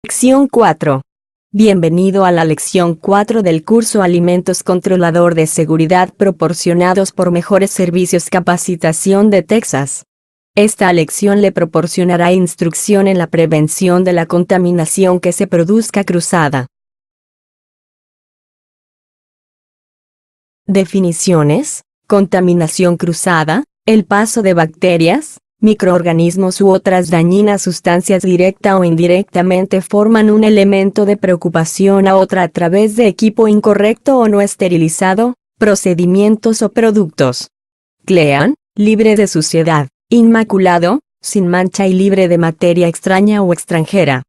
Lección 4. Bienvenido a la lección 4 del curso Alimentos Controlador de Seguridad proporcionados por Mejores Servicios Capacitación de Texas. Esta lección le proporcionará instrucción en la prevención de la contaminación que se produzca cruzada. Definiciones: contaminación cruzada, el paso de bacterias, microorganismos u otras dañinas sustancias directa o indirectamente forman un elemento de preocupación a otra a través de equipo incorrecto o no esterilizado, procedimientos o productos. Clean, libre de suciedad, inmaculado, sin mancha y libre de materia extraña o extranjera.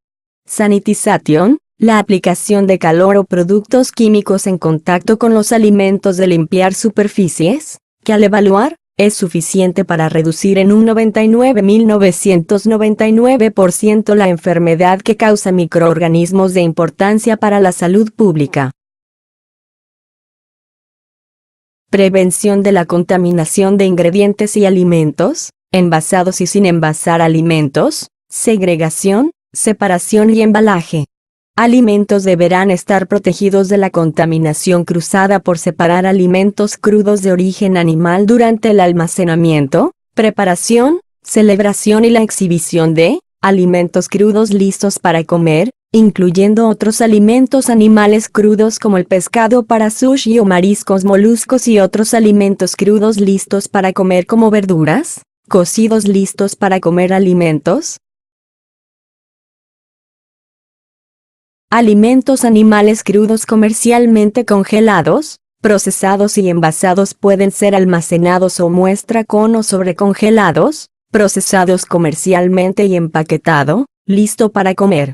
Sanitization, la aplicación de calor o productos químicos en contacto con los alimentos de limpiar superficies, que al evaluar, es suficiente para reducir en un 99.999% la enfermedad que causa microorganismos de importancia para la salud pública. Prevención de la contaminación de ingredientes y alimentos, envasados y sin envasar alimentos, segregación, separación y embalaje. Alimentos deberán estar protegidos de la contaminación cruzada por separar alimentos crudos de origen animal durante el almacenamiento, preparación, celebración y la exhibición de alimentos crudos listos para comer, incluyendo otros alimentos animales crudos como el pescado para sushi o mariscos, moluscos y otros alimentos crudos listos para comer como verduras, cocidos listos para comer alimentos. Alimentos animales crudos comercialmente congelados, procesados y envasados pueden ser almacenados o muestra con o sobrecongelados, procesados comercialmente y empaquetado, listo para comer.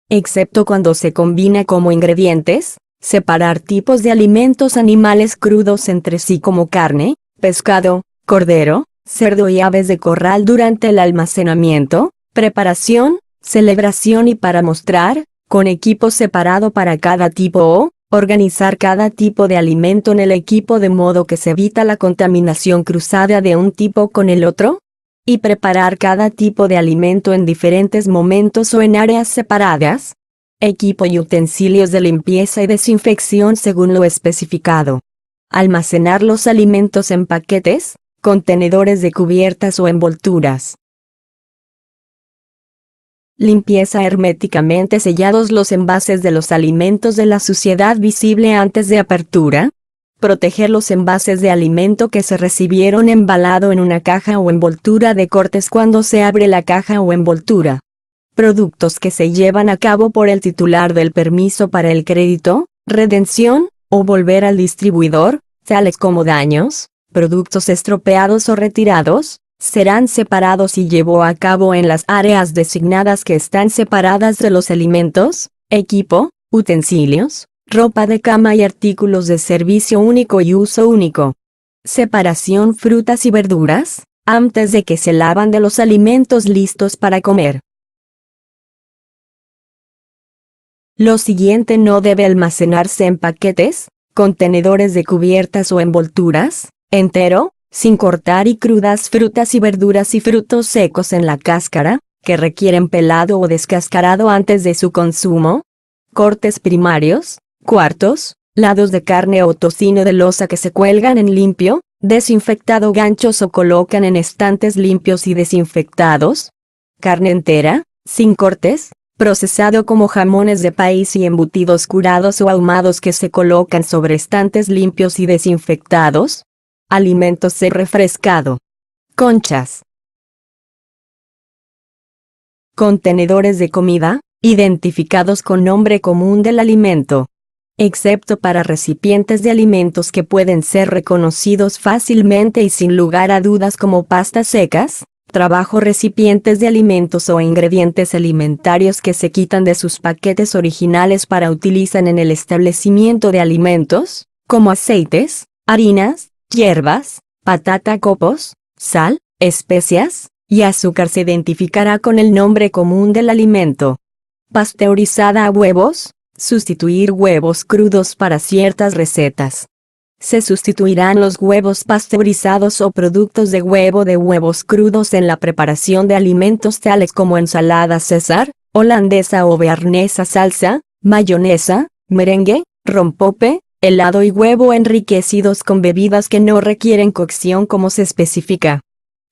Excepto cuando se combina como ingredientes, separar tipos de alimentos animales crudos entre sí como carne, pescado, cordero, cerdo y aves de corral durante el almacenamiento, preparación, celebración y para mostrar, con equipo separado para cada tipo o, organizar cada tipo de alimento en el equipo de modo que se evita la contaminación cruzada de un tipo con el otro, y preparar cada tipo de alimento en diferentes momentos o en áreas separadas. Equipo y utensilios de limpieza y desinfección según lo especificado. Almacenar los alimentos en paquetes, contenedores de cubiertas o envolturas. Limpieza herméticamente sellados los envases de los alimentos de la suciedad visible antes de apertura. Proteger los envases de alimento que se recibieron embalado en una caja o envoltura de cortes cuando se abre la caja o envoltura. Productos que se llevan a cabo por el titular del permiso para el crédito, redención, o volver al distribuidor, tales como daños, productos estropeados o retirados, serán separados y llevó a cabo en las áreas designadas que están separadas de los alimentos, equipo, utensilios, ropa de cama y artículos de servicio único y uso único. Separación frutas y verduras, antes de que se lavan de los alimentos listos para comer. Lo siguiente no debe almacenarse en paquetes, contenedores de cubiertas o envolturas, entero, sin cortar y crudas frutas y verduras y frutos secos en la cáscara, que requieren pelado o descascarado antes de su consumo. Cortes primarios, cuartos, lados de carne o tocino de losa que se cuelgan en limpio, desinfectado, ganchos o colocan en estantes limpios y desinfectados. Carne entera, sin cortes, procesado como jamones de país y embutidos curados o ahumados que se colocan sobre estantes limpios y desinfectados. Alimentos de refrescado. Conchas. Contenedores de comida, identificados con nombre común del alimento. Excepto para recipientes de alimentos que pueden ser reconocidos fácilmente y sin lugar a dudas como pastas secas, trabajo recipientes de alimentos o ingredientes alimentarios que se quitan de sus paquetes originales para utilizar en el establecimiento de alimentos, como aceites, harinas, hierbas, patata, copos, sal, especias, y azúcar se identificará con el nombre común del alimento. Pasteurizada a huevos, sustituir huevos crudos para ciertas recetas. Se sustituirán los huevos pasteurizados o productos de huevos crudos en la preparación de alimentos tales como ensalada César, holandesa o bearnesa, salsa, mayonesa, merengue, rompope, helado y huevo enriquecidos con bebidas que no requieren cocción como se especifica.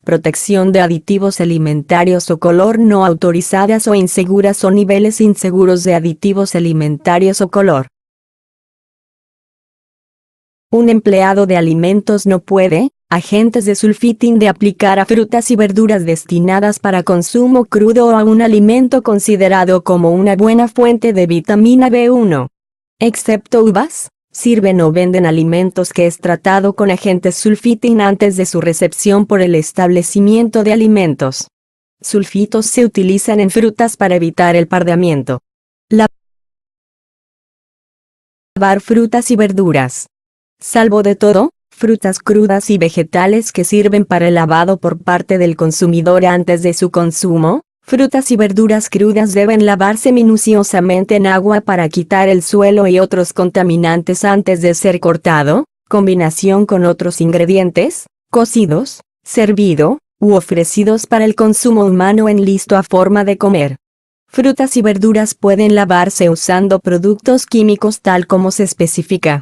Protección de aditivos alimentarios o color no autorizadas o inseguras o niveles inseguros de aditivos alimentarios o color. Un empleado de alimentos no puede, agentes de sulfiting de aplicar a frutas y verduras destinadas para consumo crudo o a un alimento considerado como una buena fuente de vitamina B1. Excepto uvas, sirven o venden alimentos que es tratado con agentes sulfiting antes de su recepción por el establecimiento de alimentos. Sulfitos se utilizan en frutas para evitar el pardeamiento. Lavar frutas y verduras. Salvo de todo, frutas crudas y vegetales que sirven para el lavado por parte del consumidor antes de su consumo, frutas y verduras crudas deben lavarse minuciosamente en agua para quitar el suelo y otros contaminantes antes de ser cortado, combinación con otros ingredientes, cocidos, servido, u ofrecidos para el consumo humano en listo a forma de comer. Frutas y verduras pueden lavarse usando productos químicos tal como se especifica.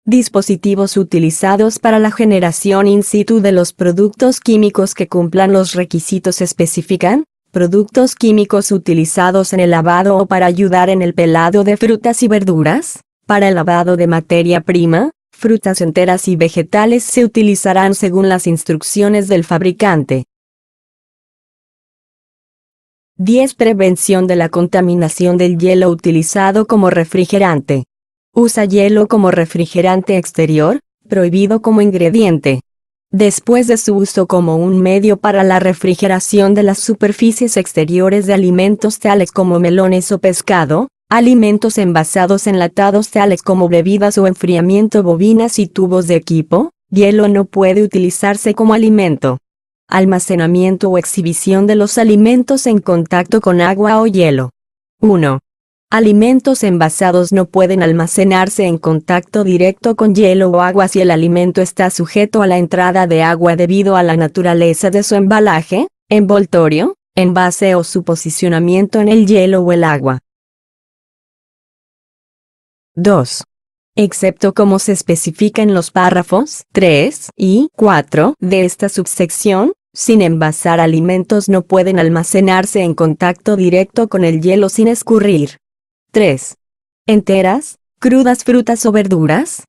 Dispositivos utilizados para la generación in situ de los productos químicos que cumplan los requisitos especifican. Productos químicos utilizados en el lavado o para ayudar en el pelado de frutas y verduras. Para el lavado de materia prima, frutas enteras y vegetales se utilizarán según las instrucciones del fabricante. 10. Prevención de la contaminación del hielo utilizado como refrigerante. Usa hielo como refrigerante exterior, prohibido como ingrediente. Después de su uso como un medio para la refrigeración de las superficies exteriores de alimentos tales como melones o pescado, alimentos envasados enlatados tales como bebidas o enfriamiento, bobinas y tubos de equipo, hielo no puede utilizarse como alimento. Almacenamiento o exhibición de los alimentos en contacto con agua o hielo. 1. Alimentos envasados no pueden almacenarse en contacto directo con hielo o agua si el alimento está sujeto a la entrada de agua debido a la naturaleza de su embalaje, envoltorio, envase o su posicionamiento en el hielo o el agua. 2. Excepto como se especifica en los párrafos 3 y 4 de esta subsección, sin envasar alimentos no pueden almacenarse en contacto directo con el hielo sin escurrir. 3. Enteras, crudas frutas o verduras.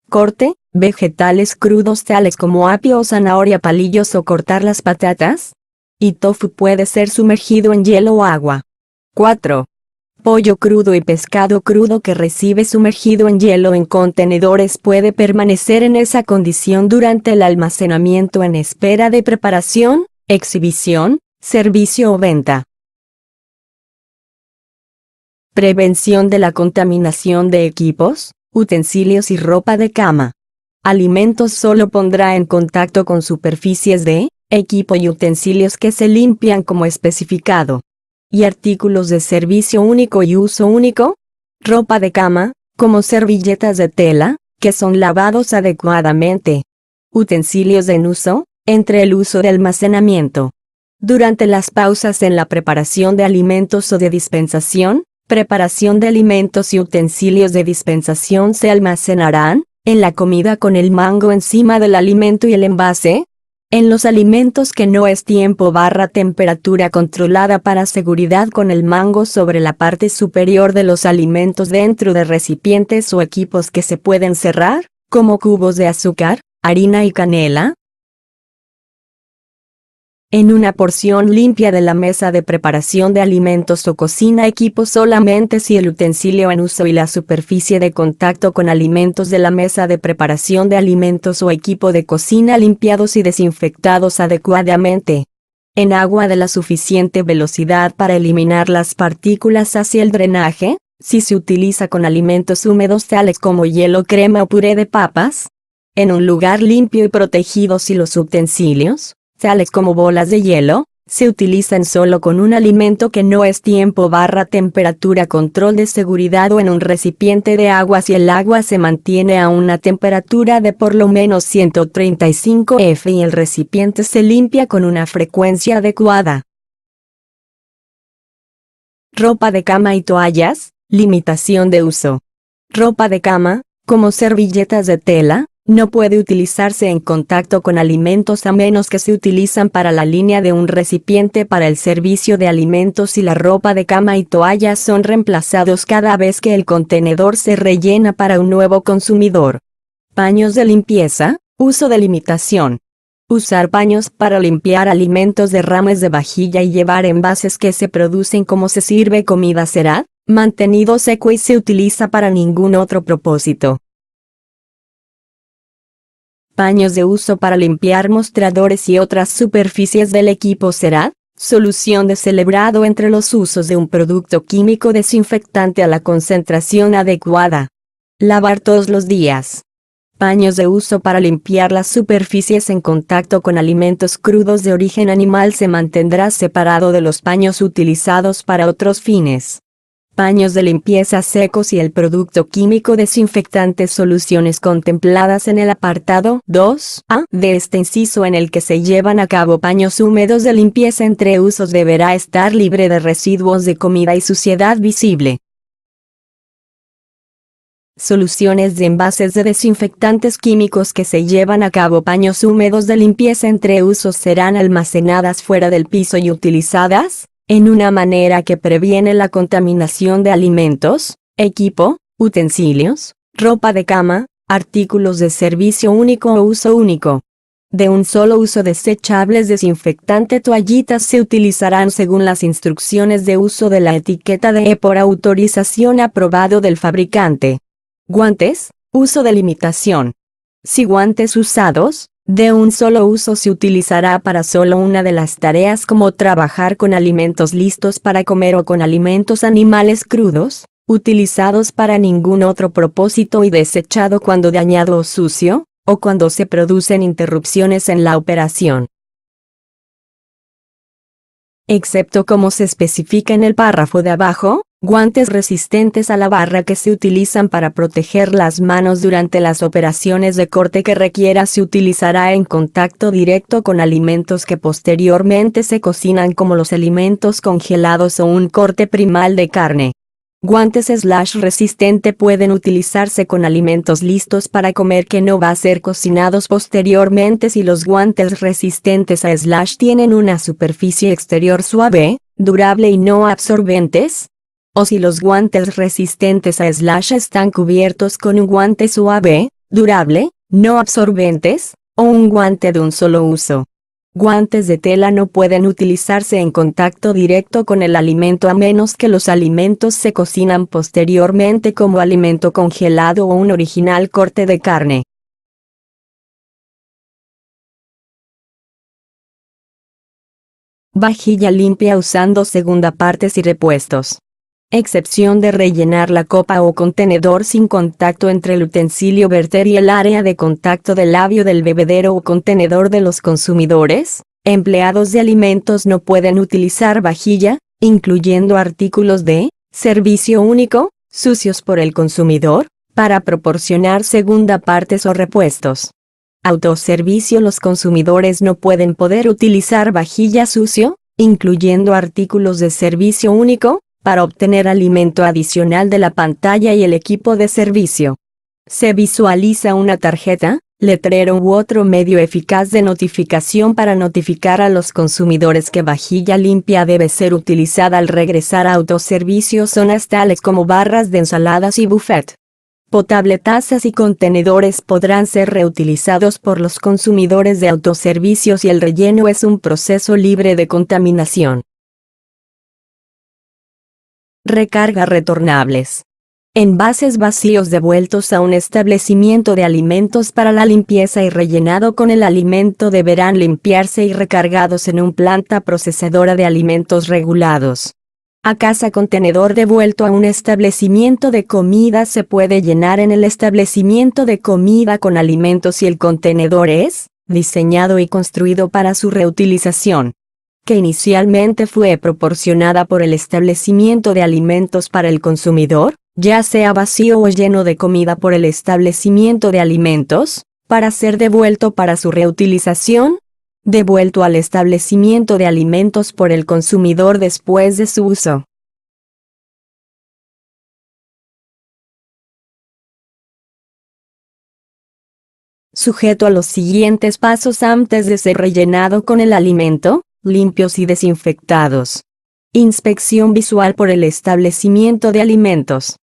Corte, vegetales crudos tales como apio o zanahoria, palillos o cortar las patatas. Y tofu puede ser sumergido en hielo o agua. 4. Pollo crudo y pescado crudo que recibe sumergido en hielo en contenedores puede permanecer en esa condición durante el almacenamiento en espera de preparación, exhibición, servicio o venta. Prevención de la contaminación de equipos, utensilios y ropa de cama. Alimentos solo pondrá en contacto con superficies de equipo y utensilios que se limpian como especificado. Y artículos de servicio único y uso único. Ropa de cama, como servilletas de tela, que son lavados adecuadamente. Utensilios en uso, entre el uso de almacenamiento. Durante las pausas en la preparación de alimentos o de dispensación, preparación de alimentos y utensilios de dispensación se almacenarán, en la comida con el mango encima del alimento y el envase. En los alimentos que no es tiempo/temperatura controlada para seguridad con el mango sobre la parte superior de los alimentos dentro de recipientes o equipos que se pueden cerrar, como cubos de azúcar, harina y canela. En una porción limpia de la mesa de preparación de alimentos o cocina equipo solamente si el utensilio en uso y la superficie de contacto con alimentos de la mesa de preparación de alimentos o equipo de cocina limpiados y desinfectados adecuadamente. En agua de la suficiente velocidad para eliminar las partículas hacia el drenaje, si se utiliza con alimentos húmedos tales como hielo, crema o puré de papas. En un lugar limpio y protegido si los utensilios, tales como bolas de hielo, se utilizan solo con un alimento que no es tiempo/temperatura control de seguridad o en un recipiente de agua si el agua se mantiene a una temperatura de por lo menos 135 F y el recipiente se limpia con una frecuencia adecuada. Ropa de cama y toallas, limitación de uso. Ropa de cama, como servilletas de tela, no puede utilizarse en contacto con alimentos a menos que se utilizan para la línea de un recipiente para el servicio de alimentos, y la ropa de cama y toallas son reemplazados cada vez que el contenedor se rellena para un nuevo consumidor. Paños de limpieza, uso de limitación. Usar paños para limpiar alimentos, derrames de vajilla y llevar envases que se producen como se sirve comida será mantenido seco y se utiliza para ningún otro propósito. Paños de uso para limpiar mostradores y otras superficies del equipo será solución de celebrado entre los usos de un producto químico desinfectante a la concentración adecuada. Lavar todos los días. Paños de uso para limpiar las superficies en contacto con alimentos crudos de origen animal se mantendrá separado de los paños utilizados para otros fines. Paños de limpieza secos y el producto químico desinfectante, soluciones contempladas en el apartado 2A de este inciso en el que se llevan a cabo paños húmedos de limpieza entre usos deberá estar libre de residuos de comida y suciedad visible. Soluciones de envases de desinfectantes químicos que se llevan a cabo paños húmedos de limpieza entre usos serán almacenadas fuera del piso y utilizadas en una manera que previene la contaminación de alimentos, equipo, utensilios, ropa de cama, artículos de servicio único o uso único. De un solo uso desechables desinfectante, toallitas se utilizarán según las instrucciones de uso de la etiqueta de E por autorización aprobado del fabricante. Guantes, uso de limitación. Si guantes usados, de un solo uso se utilizará para solo una de las tareas, como trabajar con alimentos listos para comer o con alimentos animales crudos, utilizados para ningún otro propósito y desechado cuando dañado o sucio, o cuando se producen interrupciones en la operación. Excepto como se especifica en el párrafo de abajo, guantes resistentes a la barra que se utilizan para proteger las manos durante las operaciones de corte que requiera se utilizará en contacto directo con alimentos que posteriormente se cocinan, como los alimentos congelados o un corte primal de carne. Guantes resistente pueden utilizarse con alimentos listos para comer que no va a ser cocinados posteriormente. Si los guantes resistentes a tienen una superficie exterior suave, durable y no absorbentes, o si los guantes resistentes a están cubiertos con un guante suave, durable, no absorbentes, o un guante de un solo uso. Guantes de tela no pueden utilizarse en contacto directo con el alimento a menos que los alimentos se cocinan posteriormente como alimento congelado o un original corte de carne. Vajilla limpia usando segunda partes y repuestos. Excepción de rellenar la copa o contenedor sin contacto entre el utensilio verter y el área de contacto del labio del bebedero o contenedor de los consumidores. Empleados de alimentos no pueden utilizar vajilla, incluyendo artículos de servicio único, sucios por el consumidor, para proporcionar segunda partes o repuestos. Autoservicio: los consumidores no pueden utilizar vajilla sucio, incluyendo artículos de servicio único, para obtener alimento adicional de la pantalla y el equipo de servicio. Se visualiza una tarjeta, letrero u otro medio eficaz de notificación para notificar a los consumidores que vajilla limpia debe ser utilizada al regresar a autoservicio. Zonas tales como barras de ensaladas y buffet potable, tazas y contenedores podrán ser reutilizados por los consumidores de autoservicios y el relleno es un proceso libre de contaminación. Recarga retornables. Envases vacíos devueltos a un establecimiento de alimentos para la limpieza y rellenado con el alimento deberán limpiarse y recargados en una planta procesadora de alimentos regulados. A casa: contenedor devuelto a un establecimiento de comida se puede llenar en el establecimiento de comida con alimentos si el contenedor es diseñado y construido para su reutilización, que inicialmente fue proporcionada por el establecimiento de alimentos para el consumidor, ya sea vacío o lleno de comida por el establecimiento de alimentos, para ser devuelto para su reutilización, devuelto al establecimiento de alimentos por el consumidor después de su uso. sujeto a los siguientes pasos antes de ser rellenado con el alimento, limpios y desinfectados. Inspección visual por el establecimiento de alimentos.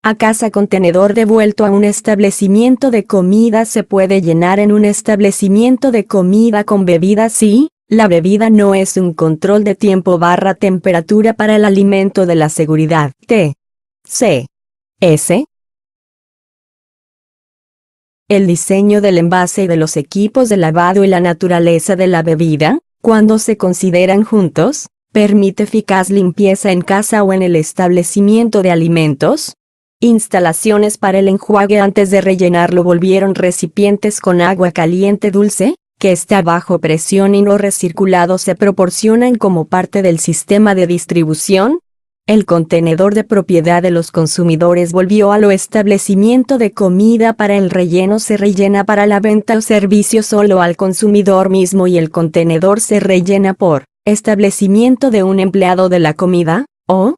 A casa contenedor devuelto a un establecimiento de comida se puede llenar en un establecimiento de comida con bebida si la bebida no es un control de tiempo/temperatura para el alimento de la seguridad T.C.S. El diseño del envase y de los equipos de lavado y la naturaleza de la bebida, cuando se consideran juntos, permite eficaz limpieza en casa o en el establecimiento de alimentos. Instalaciones para el enjuague antes de rellenarlo volvieron recipientes con agua caliente dulce, que está bajo presión y no recirculado se proporcionan como parte del sistema de distribución. El contenedor de propiedad de los consumidores volvió a lo establecimiento de comida para el relleno se rellena para la venta o servicio solo al consumidor mismo y el contenedor se rellena por establecimiento de un empleado de la comida, o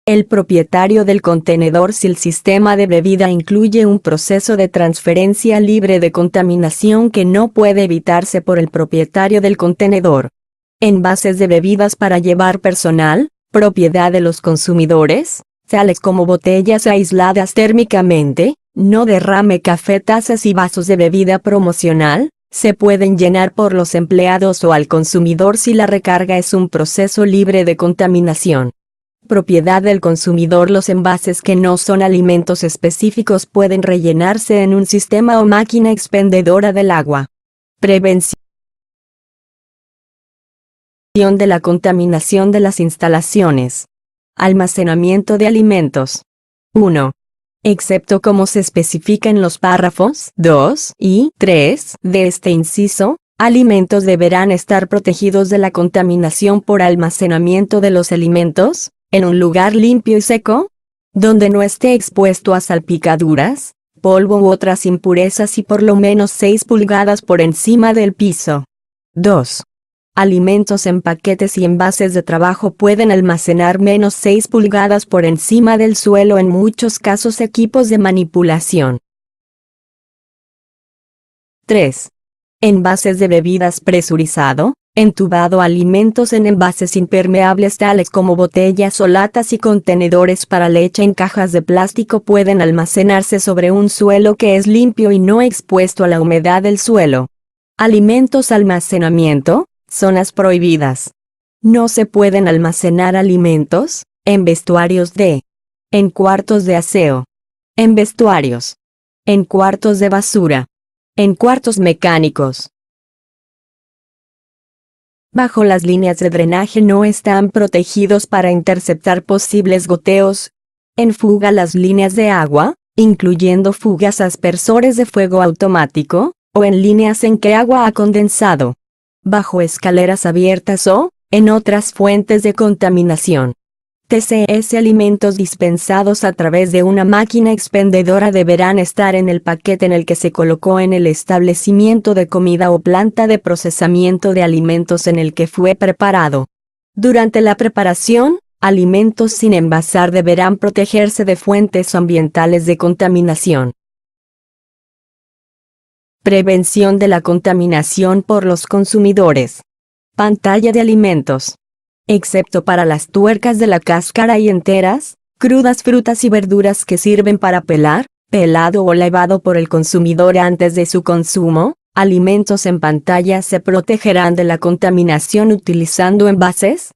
el propietario del contenedor si el sistema de bebida incluye un proceso de transferencia libre de contaminación que no puede evitarse por el propietario del contenedor. Envases de bebidas para llevar personal, propiedad de los consumidores, tales como botellas aisladas térmicamente, no derrame café, tazas y vasos de bebida promocional, se pueden llenar por los empleados o al consumidor si la recarga es un proceso libre de contaminación. Propiedad del consumidor. Los envases que no son alimentos específicos pueden rellenarse en un sistema o máquina expendedora del agua. Prevención de la contaminación de las instalaciones. Almacenamiento de alimentos. 1. Excepto como se especifica en los párrafos 2 y 3 de este inciso, alimentos deberán estar protegidos de la contaminación por almacenamiento de los alimentos, en un lugar limpio y seco, donde no esté expuesto a salpicaduras, polvo u otras impurezas y por lo menos 6 pulgadas por encima del piso. 2. Alimentos en paquetes y envases de trabajo pueden almacenar menos 6 pulgadas por encima del suelo, en muchos casos equipos de manipulación. 3. Envases de bebidas presurizado, entubado. Alimentos en envases impermeables tales como botellas o latas y contenedores para leche en cajas de plástico pueden almacenarse sobre un suelo que es limpio y no expuesto a la humedad del suelo. Alimentos. Almacenamiento. Zonas prohibidas. No se pueden almacenar alimentos en vestuarios en cuartos de aseo, en vestuarios, en cuartos de basura, en cuartos mecánicos. Bajo las líneas de drenaje no están protegidos para interceptar posibles goteos. En fuga. Las líneas de agua, incluyendo fugas aspersores de fuego automático, o en líneas en que agua ha condensado. Bajo escaleras abiertas o en otras fuentes de contaminación. TCS. Alimentos dispensados a través de una máquina expendedora deberán estar en el paquete en el que se colocó en el establecimiento de comida o planta de procesamiento de alimentos en el que fue preparado. Durante la preparación, alimentos sin envasar deberán protegerse de fuentes ambientales de contaminación. Prevención de la contaminación por los consumidores. Pantalla de alimentos. Excepto para las tuercas de la cáscara y enteras, crudas frutas y verduras que sirven para pelar, pelado o lavado por el consumidor antes de su consumo, alimentos en pantalla se protegerán de la contaminación utilizando envases.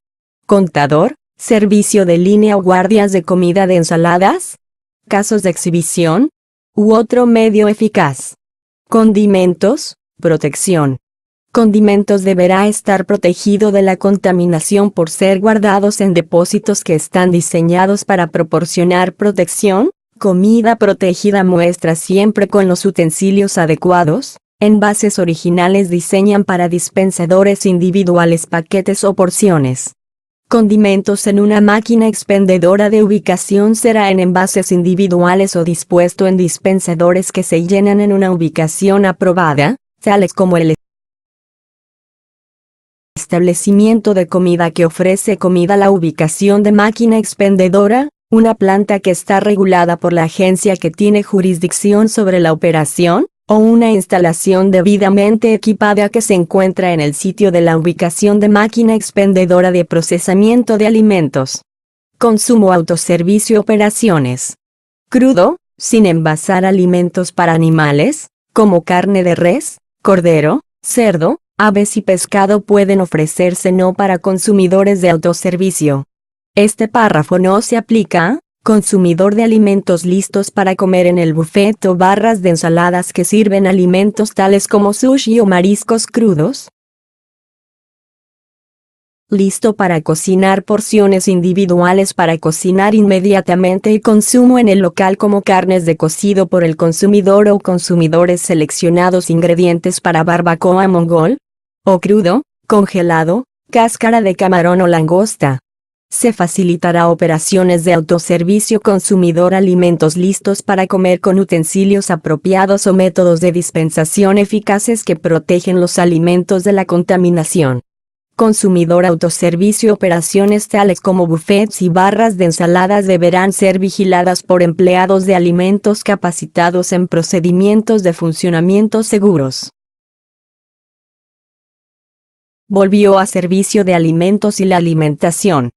Contador, servicio de línea o guardias de comida de ensaladas. Casos de exhibición. U otro medio eficaz. Condimentos, protección. Condimentos deberá estar protegido de la contaminación por ser guardados en depósitos que están diseñados para proporcionar protección. Comida protegida muestra siempre con los utensilios adecuados. Envases originales diseñan para dispensadores individuales, paquetes o porciones. Condimentos en una máquina expendedora de ubicación será en envases individuales o dispuesto en dispensadores que se llenan en una ubicación aprobada, tales como el establecimiento de comida que ofrece comida. La ubicación de máquina expendedora una planta que está regulada por la agencia que tiene jurisdicción sobre la operación, o una instalación debidamente equipada que se encuentra en el sitio de la ubicación de máquina expendedora de procesamiento de alimentos. Consumo, autoservicio, operaciones. Crudo, sin envasar, alimentos para animales, como carne de res, cordero, cerdo, aves y pescado pueden ofrecerse no para consumidores de autoservicio. Este párrafo no se aplica a consumidor de alimentos listos para comer en el buffet o barras de ensaladas que sirven alimentos tales como sushi o mariscos crudos. Listo para cocinar, porciones individuales para cocinar inmediatamente y consumo en el local, como carnes de cocido por el consumidor o consumidores seleccionados, ingredientes para barbacoa mongol, o crudo, congelado, cáscara de camarón o langosta. Se facilitará operaciones de autoservicio consumidor, alimentos listos para comer con utensilios apropiados o métodos de dispensación eficaces que protegen los alimentos de la contaminación. Consumidor autoservicio, operaciones tales como buffets y barras de ensaladas deberán ser vigiladas por empleados de alimentos capacitados en procedimientos de funcionamiento seguros. Volvió a servicio de alimentos y la alimentación.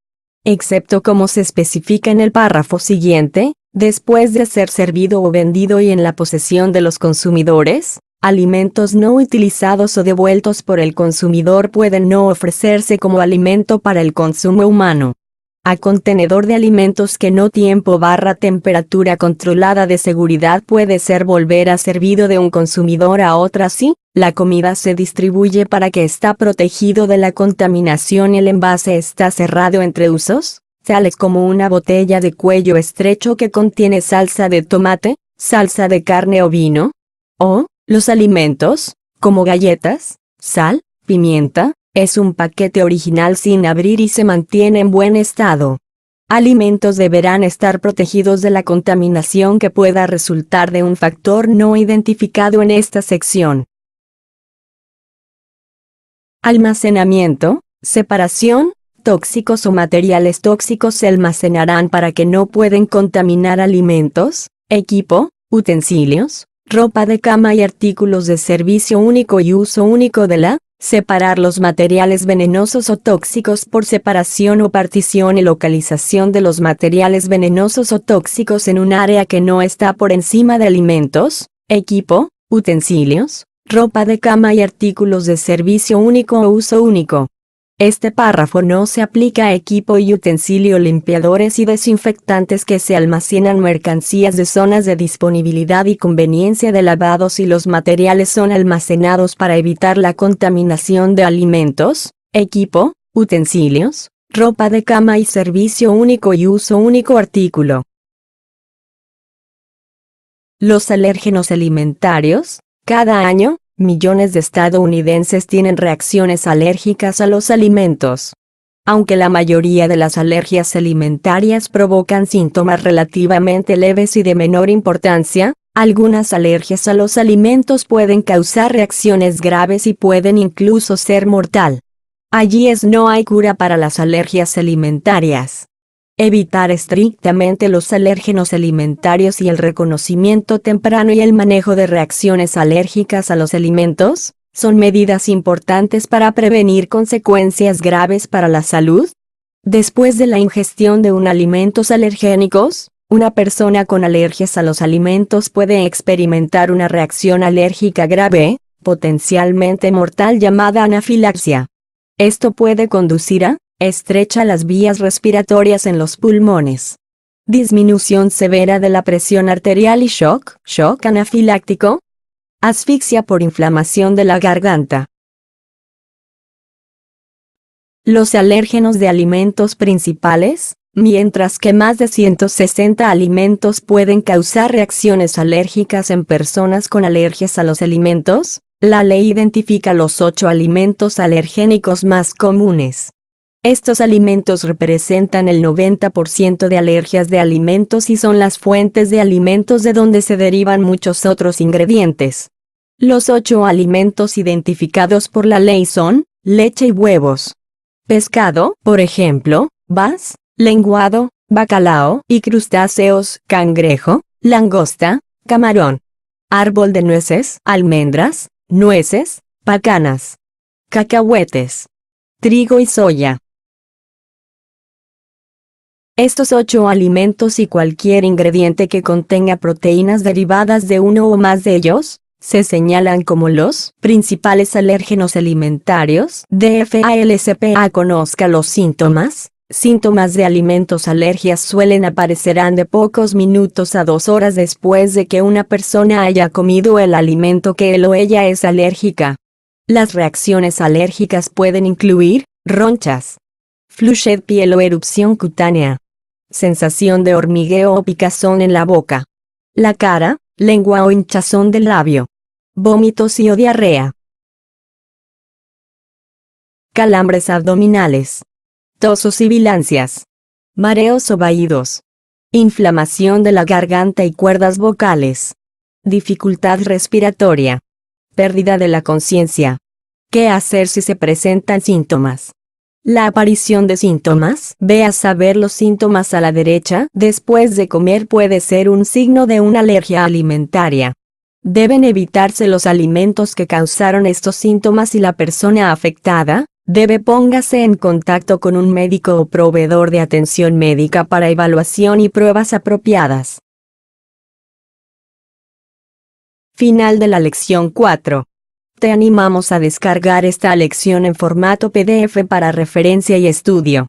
Excepto como se especifica en el párrafo siguiente, después de ser servido o vendido y en la posesión de los consumidores, alimentos no utilizados o devueltos por el consumidor pueden no ofrecerse como alimento para el consumo humano. A contenedor de alimentos que no tiempo/temperatura controlada de seguridad puede ser volver a servido de un consumidor a otra si la comida se distribuye para que está protegido de la contaminación y el envase está cerrado entre usos, tales como una botella de cuello estrecho que contiene salsa de tomate, salsa de carne o vino, o los alimentos, como galletas, sal, pimienta, es un paquete original sin abrir y se mantiene en buen estado. Alimentos deberán estar protegidos de la contaminación que pueda resultar de un factor no identificado en esta sección. Almacenamiento, separación, tóxicos o materiales tóxicos se almacenarán para que no pueden contaminar alimentos, equipo, utensilios, ropa de cama y artículos de servicio único y uso único de la. Separar los materiales venenosos o tóxicos por separación o partición y localización de los materiales venenosos o tóxicos en un área que no está por encima de alimentos, equipo, utensilios, ropa de cama y artículos de servicio único o uso único. Este párrafo no se aplica a equipo y utensilio, limpiadores y desinfectantes que se almacenan, mercancías de zonas de disponibilidad y conveniencia de lavado si los materiales son almacenados para evitar la contaminación de alimentos, equipo, utensilios, ropa de cama y servicio único y uso único. Artículo. Los alérgenos alimentarios. Cada año, millones de estadounidenses tienen reacciones alérgicas a los alimentos. Aunque la mayoría de las alergias alimentarias provocan síntomas relativamente leves y de menor importancia, algunas alergias a los alimentos pueden causar reacciones graves y pueden incluso ser mortal. Allí no hay cura para las alergias alimentarias. Evitar estrictamente los alérgenos alimentarios y el reconocimiento temprano y el manejo de reacciones alérgicas a los alimentos, son medidas importantes para prevenir consecuencias graves para la salud. Después de la ingestión de alimentos alergénicos, una persona con alergias a los alimentos puede experimentar una reacción alérgica grave, potencialmente mortal, llamada anafilaxia. Esto puede conducir a estrecha las vías respiratorias en los pulmones, disminución severa de la presión arterial y shock anafiláctico, asfixia por inflamación de la garganta. Los alérgenos de alimentos principales. Mientras que más de 160 alimentos pueden causar reacciones alérgicas en personas con alergias a los alimentos, la ley identifica los 8 alimentos alergénicos más comunes. Estos alimentos representan el 90% de alergias de alimentos y son las fuentes de alimentos de donde se derivan muchos otros ingredientes. Los 8 alimentos identificados por la ley son: leche y huevos. Pescado, por ejemplo, lenguado, bacalao y crustáceos, cangrejo, langosta, camarón. Árbol de nueces, almendras, nueces, pacanas, cacahuetes, trigo y soya. Estos 8 alimentos y cualquier ingrediente que contenga proteínas derivadas de uno o más de ellos, se señalan como los principales alérgenos alimentarios. DFALCPA. Conozca los síntomas. Síntomas de alimentos. Alergias suelen aparecerán de pocos minutos a 2 horas después de que una persona haya comido el alimento que él o ella es alérgica. Las reacciones alérgicas pueden incluir ronchas, flush, piel o erupción cutánea, sensación de hormigueo o picazón en la boca, la cara, lengua o hinchazón del labio, vómitos y o diarrea, calambres abdominales, tos o sibilancias, mareos o vaídos, inflamación de la garganta y cuerdas vocales, dificultad respiratoria, pérdida de la conciencia. ¿Qué hacer si se presentan síntomas? La aparición de síntomas. Ve a saber los síntomas a la derecha. Después de comer puede ser un signo de una alergia alimentaria. Deben evitarse los alimentos que causaron estos síntomas y la persona afectada póngase en contacto con un médico o proveedor de atención médica para evaluación y pruebas apropiadas. Final de la lección 4. Te animamos a descargar esta lección en formato PDF para referencia y estudio.